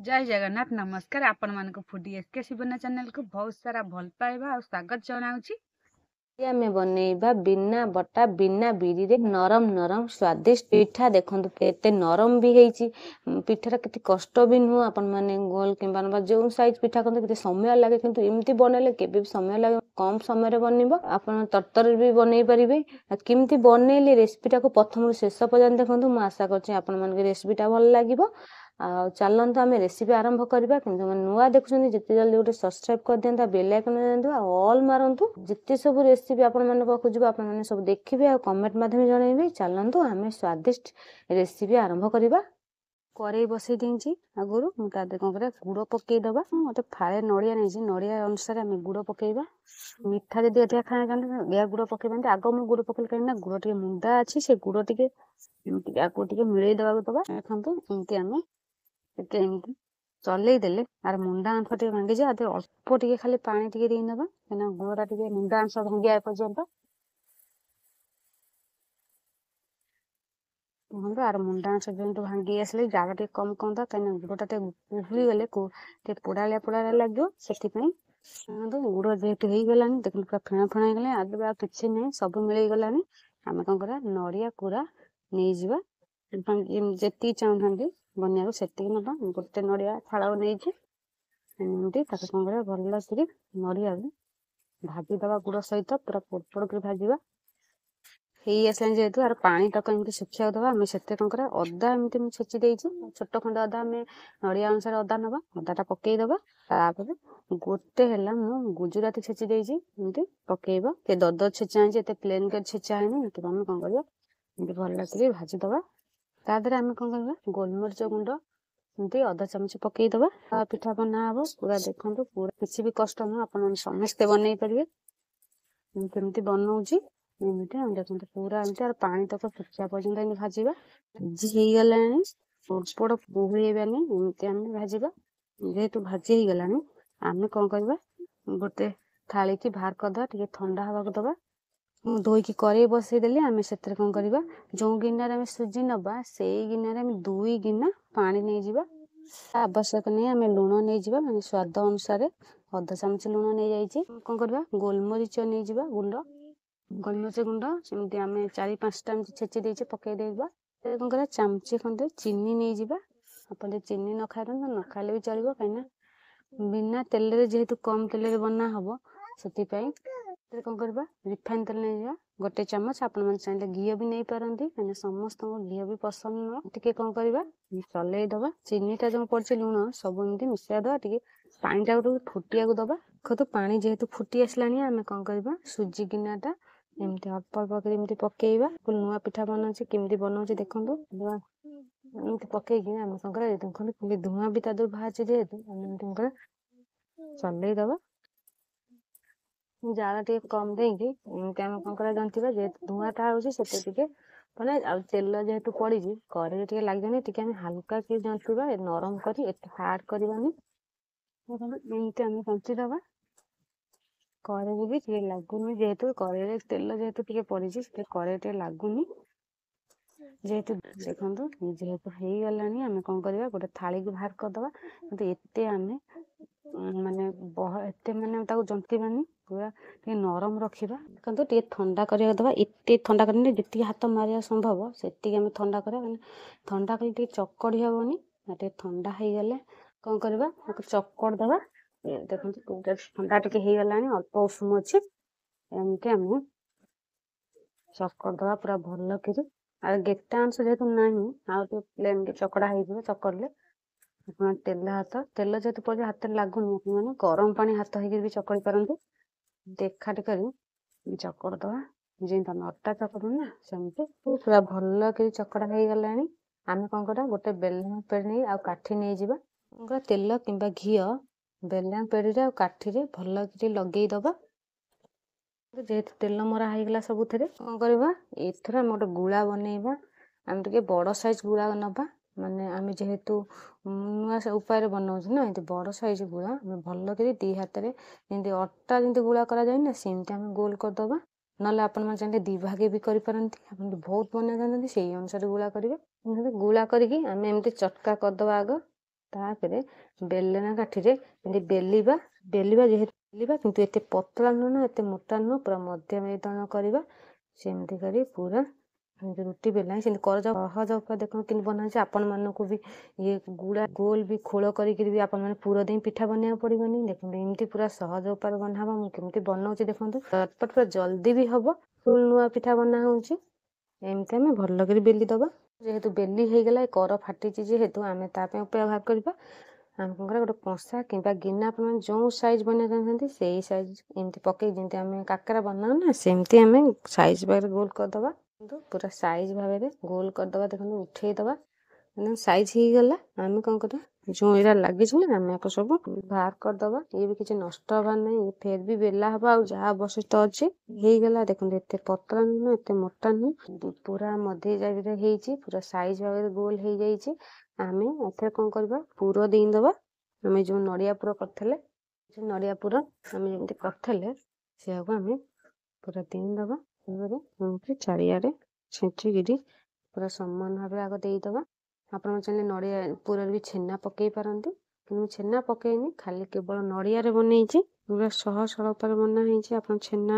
जय जगन्नाथ नमस्कार आपण मानक फूडी एसके शिवना चैनल को बहुत सारा भल पाइबा और स्वागत जनाऊँगी। आमे बनैबा बिना बटा बिना बिरी रे नरम नरम स्वादिष्ट पिठा देखंतु केते नरम भी हेची पिठार केते कष्ट भी नुह आपण माने गोल किंबा जो साइज पिठा करते केते समय लागे किंतु एमती बनैले केबे भी समय लागे कम समय रे बनिबो आपण तरतर भी बनै परिबे किमती बनैले रेसिपीटा को प्रथम शेष पर्यंत देखंतु म आशा करछि आपण मानके रेसिपीटा भल लागिबो। चलते आम रेसिपी आरंभ करवा कि नुआ देखुं जिते जल्दी गोटे सब्सक्राइब कर दिंता बेल आइकन दिंतु ऑल मारंतु जिते सब रेसिपी आपण मन पाखु सब देखिए आ कमेंट माध्यम जनइबे। चलतु आम स्वादिष्ट रेसिपी आरंभ करवा। कड़े बसई देची आगुरी मुझे कौन कर गुड़ पकईदबा गोटे फाड़े नड़िया नहीं नड़िया अनुसार आम गुड़ पकईबा मिठा जब अधिक खाना चाहते या गुड़ पकईबा आग मुझे गुड़ पकड़ कहीं गुड़ टे मुंडा अच्छी से गुड़ टे आपको मिलई दबा दबा देखो एमती आम एमती चलई देले आर मुंडा अंश टे भांगी जाए अल्प टे खाली पानी टे देदबा कहीं गुड़ा टे मुंडा अंश भांगे पर्यंत देखो आर मुंडा अंश जो भांगी आसले जाड़ा टे कम कम कहीं गुड़ा टे उहुली गले पोड़ाया पोड़ाया लगे से गुड़ जेहेतु हो गलानी देखो पूरा फेण फेण हो गला आगे आ कि नहीं सब मिल गलानी आम कौन करा नड़िया कोरा नहीं जावा जी चाहते बनिया से गोटे नड़िया फाड़ नहीं एमती कौन कर भल से नड़िया भाजीदबा गुड़ सहित पूरा पोड़ पोड़ कर भाजवा हो आसान जेहेतु आर पानी तक एमती सुखा दबा आम से कौन कर अदा एमती छेची देची छोट खंड अदा आम नड़िया अनुसार अदा नवा अदाटा पकईदबा तापर गोटे है गुजराती छेची देची एमती पकईब ये दद छेचा है प्लेन कर छेचा है आम कौन कर भल से भाजीदबा तादे आम कौन करवा गोलमरीच गुंड एमती अधा चामच पकईदबा पिठा बना हम पूरा देखो पूरा किसी भी कष्ट नुह आप समस्ते बनई पारे केमती बनाऊँगी एमती देखो पूरा एमती और पानी तक सुखा पर्यटन भाजवा भाजी हो गलानी पोड़ बोहबानी एमती आम भाजवा जेहेतु भाजी हो गलानी आम कौन करवा गोटे थाली की बाहर करदे टे ठंडा हवा दबा धोईकी कड़े बसईदेली आम से कौन करवा जो गिनार आम सुजी नवा से गिनार आम 2 गिना पानी नहीं जावा आवश्यक नहीं आम लुण नहीं जावा मैंने स्वाद अनुसार अधा चामच लुण नहीं जाइए कौन करवा गोलमरीच नहीं जावा गुंड गोलमरीच गुंड सेमती आम 4-5टा छेची देचे पकई देवा कौन कर चामचे खंडे चीनी नहीं जावा आप चीनी न खाए न खाइले भी चलो कहीं बिना तेल जेहेतु कम तेल बना हम से कौन करवा रिफाइन तेल नहीं जावा गोटे चामच आप चाहिए घी भी नहीं पारती कहीं समस्त घी भी पसंद नुह टे कौन करवा चलई दबा चीनीटा जो पड़े लुण सब एमती मिसाई दबा टे पानीटा फुटिया दबा देखो पानी जेहेतु फुटी आसला आम कौन करवा सुजी गिनाटा एमती अल्प अल्प कर पकईवा नुआ पिठा बनाऊे केमती बनाऊे देखो एमती पकईकि आम कौन कर देखो धुआं भी तादर बाहर जेहेतु कौन कर चलई दबा जाड़ा टे कम देकी एमती आम कौन कर जानते जेहेतु धुआंटा होते मैंने तेल जेहेतु पड़ी कड़े टे लगे टे हल्का कि जंतुवा नरम कर हार्ड करवानी एमती आम जंती दबा कड़े भी टे लगुनि जेहेतु कड़े तेल जेहेतु टे पड़ी कड़े टे लगुनि जेहेतु देखो जेहेतु हो गलानी आम कौन करवा गोटे थाली को बाहर करदबा एत आम माने एत माने जंतीबानी पूरा टे नरम रखा देखो टे ठंडा करवा दबा एत ठंडा कर जी हाथ मारे संभव से आम ठंडा करा ठंडा कल चकड़ी हेनी टे ठंडा हो गले कौन करवा चकड़ दबा देखो ठंडा टे हो गलानी अल्प उषुम अच्छे एमती आम चकड़ दबा पूरा भल कर गेटा अंश जेहेतु ना आउ प्लेन चकड़ा हो चकड़े तेल हाथ तेल जेहेतु पड़े हाथ लगुनि मैंने गरम पानी हाथ हो चकड़ी पारती देखाटे कर चकड़ दबा जी तुम अटा चकड़ ना सेमती पूरा भल कर चकड़ा हो गला आम कौन करा गोटे बेलना पेड़ नहीं आ काठी नहीं जावा तेल कि घी बेलना पेड़ी आ काठी भल कर लगे दबा जेहेतु तेल मरा होगा सब कौन करवा एथर आम गोटे गुला बनइबा आम टे बड़ साइज गुला नवा माने आम जेहेतु नुआ उपाय बनाऊँ ना ये बड़ साइज गुला आम भल कर 2 हाथ में जमी अटा जमी गुला कराए सेमती आम गोल करदबा ना आपण चाहिए 2 भागे भी करपारती आप बहुत बना जानते से अनुसार गुला करेंगे गुला करके आम एमती चटका करदबा आग ତାପରେ ବେଲଣା କାଠିରେ ଏମିତି ବେଲିବା ଯେହେତୁ ବେଲିବା କିନ୍ତୁ ଏତେ ପତଳା ନୁହଁ ନା ଏତେ ମୋଟା ନୁହଁ, ପୁରା ମଧ୍ୟମ ଧରଣ କରିବା। ସେମିତି କରି ପୁରା ରୁଟି ବେଲା ସେମିତି କରାଯାଉ। ସହଜ ଉପାୟ ଦେଖନ୍ତୁ କେମିତି ବନାହେଉଛି। ଆପଣମାନଙ୍କୁ ବି ଇଏ ଗୁଳା ଗୋଲ ବି ଖୋଳ କରିକିରି ବି ଆପଣମାନେ ପୁର ଦେଇ ପିଠା ବନେଇବାକୁ ପଡ଼ିବନି। ଦେଖନ୍ତୁ ଏମିତି ପୁରା ସହଜ ଉପାୟରେ ବନା ହବ। ମୁଁ କେମିତି ବନାଉଛି ଦେଖନ୍ତୁ, ଚଟପଟ ପୁରା ଜଲ୍ଦି ବି ହବ। ନୂଆ ପିଠା ବନା ହଉଛି। ଏମିତି ଆମେ ଭଲ କରି ବେଲି ଦବା। ଯେହେତୁ ବେଲି ହେଇଗଲା, କର ଫାଟିଛି ଯେହେତୁ ଆମେ ତା ପାଇଁ ଉପାୟ ବାହାର କରିବା। ଆମେ କଣ କରିବା, ଗୋଟେ କଂସା କିମ୍ବା ଗିନା ଆପଣମାନେ ଯେଉଁ ସାଇଜ୍ ବନେଇବା ଚାହୁଁଛନ୍ତି ସେଇ ସାଇଜ୍ ଏମିତି ପକେଇ, ଯେମିତି ଆମେ କାକରା ବନାଉ ନା ସେମିତି ଆମେ ସାଇଜ୍ ଭାବରେ ଗୋଲ କରିଦବା। ପୁରା ସାଇଜ୍ ଭାବରେ ଗୋଲ କରିଦବା। ଦେଖନ୍ତୁ ଉଠେଇଦବା, ସାଇଜ୍ ହେଇଗଲା। ଆମେ କଣ କରିବା, ଯେଉଁ ଏଇଟା ଲାଗିଛି ନା ଆମେ ଆକୁ ସବୁ ବାହାର କରିଦବା। ଇଏ ବି କିଛି ନଷ୍ଟ ହବାର ନାହିଁ, ଫେର ବି ବେଲା ହବ। ଆଉ ଯାହା ଅବଶିଷ୍ଟ ଅଛି ହେଇଗଲା। ଦେଖନ୍ତୁ ଏତେ ପତଳା ନୁହଁ ଏତେ ମୋଟା ନୁହଁ, ପୁରା ମଝି ଜାଗାରେ ହେଇଛି, ପୁରା ସାଇଜ୍ ଭାବରେ ଗୋଲ ହେଇଯାଇଛି। ଆମେ ଏଥିରେ କଣ କରିବା, ପୁର ଦେଇଦବା। ଆମେ ଯେଉଁ ନଡ଼ିଆ ପୁର କରିଥିଲେ, ନଡ଼ିଆ ପୁର ଆମେ ଯେମିତି କରିଥିଲେ ସେଆକୁ ଆମେ ପୁରା ଦେଇଦବା। ତାପରେ ଚାରିଆଡ଼େ ଛିଞ୍ଚିକିରି ପୁରା ସମାନ ଭାବରେ ଆଗ ଦେଇଦବା। ଆପଣ ଚାହିଁଲେ ନଡ଼ିଆ ପୁରରେ ବି ଛେନା ପକେଇ ପାରନ୍ତି, କିନ୍ତୁ ମୁଁ ଛେନା ପକେଇନି, ଖାଲି କେବଳ ନଡ଼ିଆରେ ବନେଇଛି। ପୁରା ସହଜ ଉପାୟରେ ବନା ହେଇଛି। ଆପଣ ଛେନା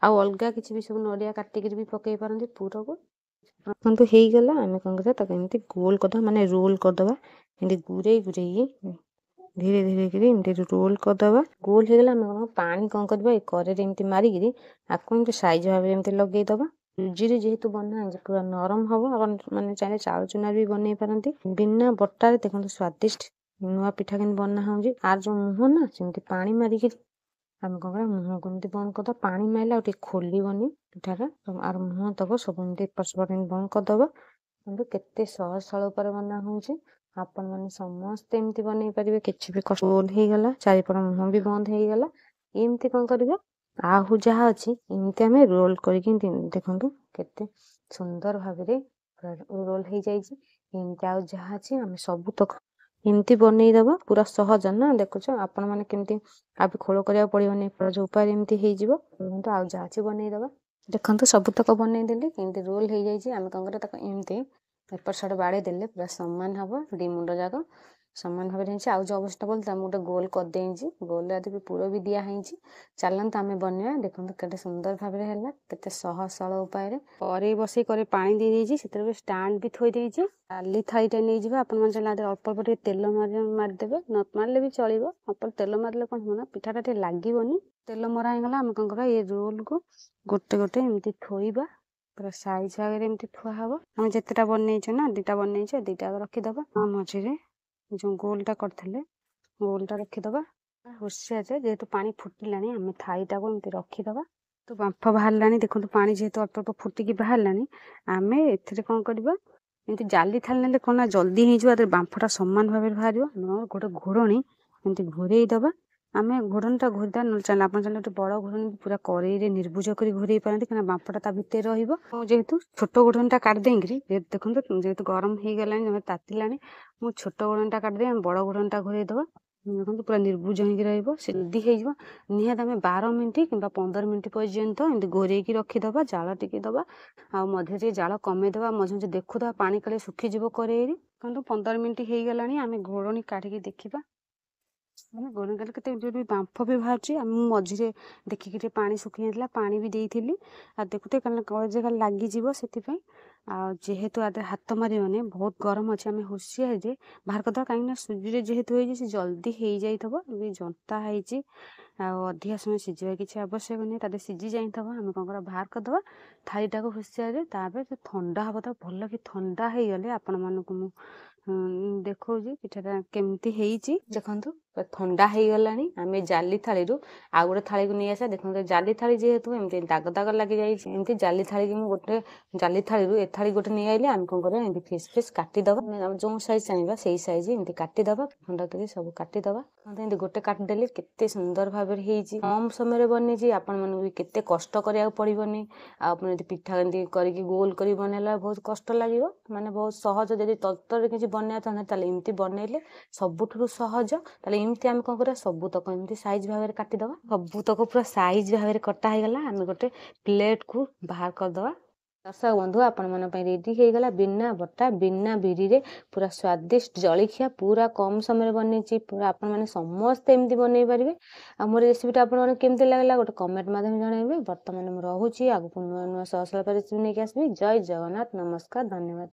ଆଉ ଅଲଗା କିଛି ବି ସବୁ ନଡ଼ିଆ କାଟିକିରି ବି ପକେଇ ପାରନ୍ତି ପୁରକୁ। ଦେଖନ୍ତୁ ହେଇଗଲା। ଆମେ କଣ କରିବା, ତାକୁ ଏମିତି ଗୋଲ କରିଦବା, ମାନେ ରୋଲ କରିଦବା। ଏମିତି ଗୁରେଇ ଧୀରେ ଧୀରେ କରି ଏମିତି ରୋଲ କରିଦବା। ଗୋଲ ହେଇଗଲା। ଆମେ ପାଣି କଣ କରିବା, ଏ କରେରେ ଏମିତି ମାରିକିରି ଆକୁ ଏମିତି ସାଇଜ୍ ଭାବରେ ଏମିତି ଲଗେଇଦବା। ସୁଜିରେ ଯେହେତୁ ବନା ହେଇଛି ପୁରା ନରମ ହବ। ଆପଣ ମାନେ ଚାହିଁଲେ ଚାଉଳ ଚୁନାରେ ବି ବନେଇ ପାରନ୍ତି। ବିନା ବଟାରେ ଦେଖନ୍ତୁ ସ୍ୱାଦିଷ୍ଟ ନୂଆ ପିଠା କେମିତି ବନା ହଉଛି। ଆର ଯୋଉ ମୁହଁ ନା ସେମିତି ପାଣି ମାରିକିରି ଆମେ କଣ କରିବା, ମୁହଁକୁ ଏମିତି ବନ୍ଦ କରିଦବା। ପାଣି ମାରିଲେ ଆଉ ଟିକେ ଖୋଲିବନି ପିଠାଟା। ଆର ମୁହଁ ତକ ସବୁ ଏମିତି ଏପଟ ସେପଟ ଏମିତି ବନ୍ଦ କରିଦବା। କିନ୍ତୁ କେତେ ସହଜ ସରଳ ଉପାୟରେ ବନା ହଉଛି। ଆପଣମାନେ ସମସ୍ତେ ଏମିତି ବନେଇ ପାରିବେ, କିଛି ବି କଷ୍ଟ। ଗୋଲ ହେଇଗଲା, ଚାରିପଟ ମୁହଁ ବି ବନ୍ଦ ହେଇଗଲା। ଏମିତି କଣ କରିବା, ଆଉ ଯାହା ଅଛି ଏମିତି ଆମେ ରୋଲ କରିକି ଦେଖନ୍ତୁ କେତେ ସୁନ୍ଦର ଭାବରେ ରୋଲ ହେଇଯାଇଛି। ଏମିତି ଆଉ ଯାହା ଅଛି ଆମେ ସବୁତକ ଏମିତି ବନେଇଦବା। ପୁରା ସହଜ ନା, ଦେଖୁଛ ଆପଣମାନେ କେମିତି ଆଉ ବି ଖୋଳ କରିବାକୁ ପଡ଼ିବନି। ଯୋଉ ଉପାୟରେ ଏମିତି ହେଇଯିବ। ଦେଖନ୍ତୁ ଆଉ ଯାହା ଅଛି ବନେଇଦବା। ଦେଖନ୍ତୁ ସବୁତକ ବନେଇଦେଲି, କେମିତି ରୋଲ ହେଇଯାଇଛି। ଆମେ କଣ କରିବା, ତାକୁ ଏମିତି ଏପଟ ସେପଟ ବାଡ଼େଇ ଦେଲେ ପୁରା ସମାନ ହବ। ଦି ମୁଣ୍ଡ ଯାକ ସମାନ ଭାବରେ ହେଇଛି। ଆଉ ଯେଉଁ ଅବସ୍ଥା ବୋଲିଥିଲା ମୁଁ ଗୋଟେ ଗୋଲ କରିଦେଇଛି। ଗୋଲରେ ଆଜି ପୁର ବି ଦିଆ ହେଇଛି। ଚାଲନ୍ତୁ ଆମେ ବନେଇବା। ଦେଖନ୍ତୁ କେତେ ସୁନ୍ଦର ଭାବରେ ହେଲା, କେତେ ସହଜ ସରଳ ଉପାୟରେ। କରେଇ ବସେଇ କରେଇ ପାଣି ଦେଇଦେଇଛି, ସେଥିରେ ବି ଷ୍ଟାଣ୍ଡ ବି ଥୋଇ ଦେଇଛି। ଡାଲି ଥାଳିଟା ନେଇଯିବା। ଆପଣମାନେ ଚାହିଁଲେ ଅଳ୍ପ ଅଳ୍ପ ଟିକେ ତେଲ ମାରିଦେବେ, ନ ମାରିଲେ ବି ଚଳିବ। ଅଳ୍ପ ତେଲ ମାରିଲେ କଣ ହବ ନା, ପିଠାଟା ଟିକେ ଲାଗିବନି। ତେଲ ମରା ହେଇଗଲା। ଆମେ କଣ କରିବା, ଏ ରୋଲକୁ ଗୋଟେ ଗୋଟେ ଏମିତି ଥୋଇବା। ପୁରା ସାଇଜ୍ ଭାବରେ ଏମିତି ଥୁଆ ହବ। ଆମେ ଯେତେଟା ବନେଇଛେ ନା, ଦିଟା ବନେଇଛେ, ଦିଟା ରଖିଦବା। ମଝିରେ ଯୋଉ ଗୋଲଟା କରିଥିଲେ ଗୋଲଟା ରଖିଦବା। ହୁସିଆରେ ଯେହେତୁ ପାଣି ଫୁଟିଲାଣି, ଆମେ ଥାଳିଟାକୁ ଏମିତି ରଖିଦବା। ତ ବାମ୍ଫ ବାହାରିଲାଣି, ଦେଖନ୍ତୁ ପାଣି ଯେହେତୁ ଅଳ୍ପ ଅଳ୍ପ ଫୁଟିକି ବାହାରିଲାଣି। ଆମେ ଏଥିରେ କଣ କରିବା, ଏମିତି ଜାଲି ଥାଳି ନେଲେ କଣ ନା ଜଲ୍ଦି ହେଇଯିବ। ବାମ୍ଫଟା ସମାନ ଭାବରେ ବାହାରିବ। ଗୋଟେ ଘୋଡ଼ଣୀ ଏମିତି ଘୋରେଇ ଦବା। ଆମେ ଘୋଡ଼ଣୀଟା ଘୋରିଦବା। ନହେଲେ ଚାହିଁଲେ ଆପଣ ଚାହିଁଲେ ଗୋଟେ ବଡ଼ ଘୋଡ଼ଣୀ ପୁରା କରେଇରେ ନିର୍ଭୁଜ କରି ଘୋରେଇ ପାରନ୍ତି, କାରଣ ବାମ୍ଫଟା ତା ଭିତରେ ରହିବ। ଯେହେତୁ ଛୋଟ ଘୋଡ଼ଣୀଟା କାଢି ଦେଇକିରି, ଦେଖନ୍ତୁ ଯେହେତୁ ଗରମ ହେଇଗଲାଣି, ତାତିଲାଣି, ମୁଁ ଛୋଟ ଘୋଡ଼ଣୀଟା କାଢିଦେଇ ଆମେ ବଡ଼ ଘୋଡ଼ଣୀଟା ଘୋରେଇ ଦବା। ଦେଖନ୍ତୁ ପୁରା ନିର୍ଭୁଜ ହେଇକି ରହିବ, ସିদ্ধି ହେଇଯିବ। ନିହାତି ଆମେ 12 ମିନିଟ୍ କିମ୍ବା 15 ମିନିଟ୍ ପର୍ଯ୍ୟନ୍ତ ଏମିତି ଘୋରେଇକି ରଖିଦବା। ଜାଳ ଟିକେ ଦବା, ଆଉ ମଝିରେ ଟିକେ ଜାଳ କମେଇଦବା। ମଝିରେ ମଝିରେ ଦେଖୁଦବା, ପାଣି କାଳେ ଶୁଖିଯିବ କରେଇରେ। କିନ୍ତୁ 15 ମିନିଟ୍ ହେଇଗଲାଣି। ଆମେ ଘୋଡ଼ଣୀ କାଢିକି ଦେଖିବା। ମାନେ ଘୋଡ଼ଣୀ କାଢିଲେ କେତେ ଜୋରରେ ବାମ୍ଫ ବି ବାହାରୁଛି। ମୁଁ ମଝିରେ ଦେଖିକି ଟିକେ ପାଣି ଶୁଖି ଯାଇଥିଲା, ପାଣି ବି ଦେଇଥିଲି। ଆଉ ଦେଖୁଥିବେ, କାରଣ କଳେଜ କାଳେ ଲାଗିଯିବ ସେଥିପାଇଁ। ଆଉ ଯେହେତୁ ଆଦେହରେ ହାତ ମାରିବନି, ବହୁତ ଗରମ ଅଛି, ଆମେ ହୁସିଆରେ ବାହାର କରିଦବା। କାହିଁକିନା ସୁଜିରେ ଯେହେତୁ ହେଇଛି ସେ ଜଲ୍ଦି ହେଇଯାଇଥିବ। ଏବେ ଜନ୍ତା ହେଇଛି, ଆଉ ଅଧିକା ସମୟ ସିଝିବା କିଛି ଆବଶ୍ୟକ ନାହିଁ। ତାଦେହରେ ସିଝି ଯାଇଥିବ। ଆମେ କଣ କରିବା, ବାହାର କରିଦବା ଥାଳିଟାକୁ ହୁସିଆରେ। ତାପରେ ଥଣ୍ଡା ହବ, ତ ଭଲ କି ଥଣ୍ଡା ହେଇଗଲେ ଆପଣମାନଙ୍କୁ ମୁଁ ଦେଖଉଛି ପିଠାଟା କେମିତି ହେଇଛି। ଦେଖନ୍ତୁ ଥଣ୍ଡା ହେଇଗଲାଣି। ଆମେ ଜାଲି ଥାଳିରୁ ଆଉ ଗୋଟେ ଥାଳିକୁ ନେଇ ଆସିବା। ଦେଖନ୍ତୁ ଜାଲି ଥାଳି ଯେହେତୁ ଏମିତି ଦାଗ ଦାଗ ଲାଗିଯାଇଛି, ଏମିତି ଜାଲି ଥାଳିକି ମୁଁ ଗୋଟେ ଜାଲି ଥାଳିରୁ ଏ ଥାଳି ଗୋଟେ ନେଇ ଆଇଲେ। ଆମେ କଣ କରିବା, ଏମିତି ଫିସ୍ ଫିସ୍ କାଟିଦବା। ଯେଉଁ ସାଇଜ୍ ଚାହିଁବା ସେଇ ସାଇଜ୍ ଏମିତି କାଟିଦବା। ଖଣ୍ଡ କରି ସବୁ କାଟିଦବା। ଏମିତି ଗୋଟେ କାଟିଦେଲେ କେତେ ସୁନ୍ଦର ଭାବରେ ହେଇଛି। କମ୍ ସମୟରେ ବନେଇଛି, ଆପଣମାନଙ୍କୁ ବି କେତେ କଷ୍ଟ କରିବାକୁ ପଡ଼ିବନି। ଆଉ ଆପଣ ଯଦି ପିଠା ଏମିତି କରିକି ଗୋଲ କରି ବନେଇଲା ବହୁତ କଷ୍ଟ ଲାଗିବ। ମାନେ ବହୁତ ସହଜ। ଯଦି ତରତରରେ କିଛି ବନେଇବା ଚାହୁଁଛନ୍ତି, ତାହେଲେ ଏମିତି ବନେଇଲେ ସବୁଠାରୁ ସହଜ। ତାହେଲେ ଏମିତି ଆମେ କଣ କରିବା, ସବୁତକ ଏମିତି ସାଇଜ୍ ଭାବରେ କାଟିଦବା। ସବୁତକ ପୁରା ସାଇଜ୍ ଭାବରେ କଟା ହେଇଗଲା। ଆମେ ଗୋଟେ ପ୍ଲେଟ୍କୁ ବାହାର କରିଦବା। दर्शक बंधु आपण मन रेडी हो गला बिना बटा बिना बिरी पूरा स्वादिष्ट जलखिया पूरा कम समय बनई पूरा आपण मैंने समस्ते एमती बनई पारे। आ मोर रेसिपीटा आपन केमती लगला गोटे कमेंट माध्यम जनइबे। बर्तमान मुझे रोचे आगु नुआ नुआ सहसल रेसिपी नहीं आसबि। जय जगन्नाथ, नमस्कार, धन्यवाद।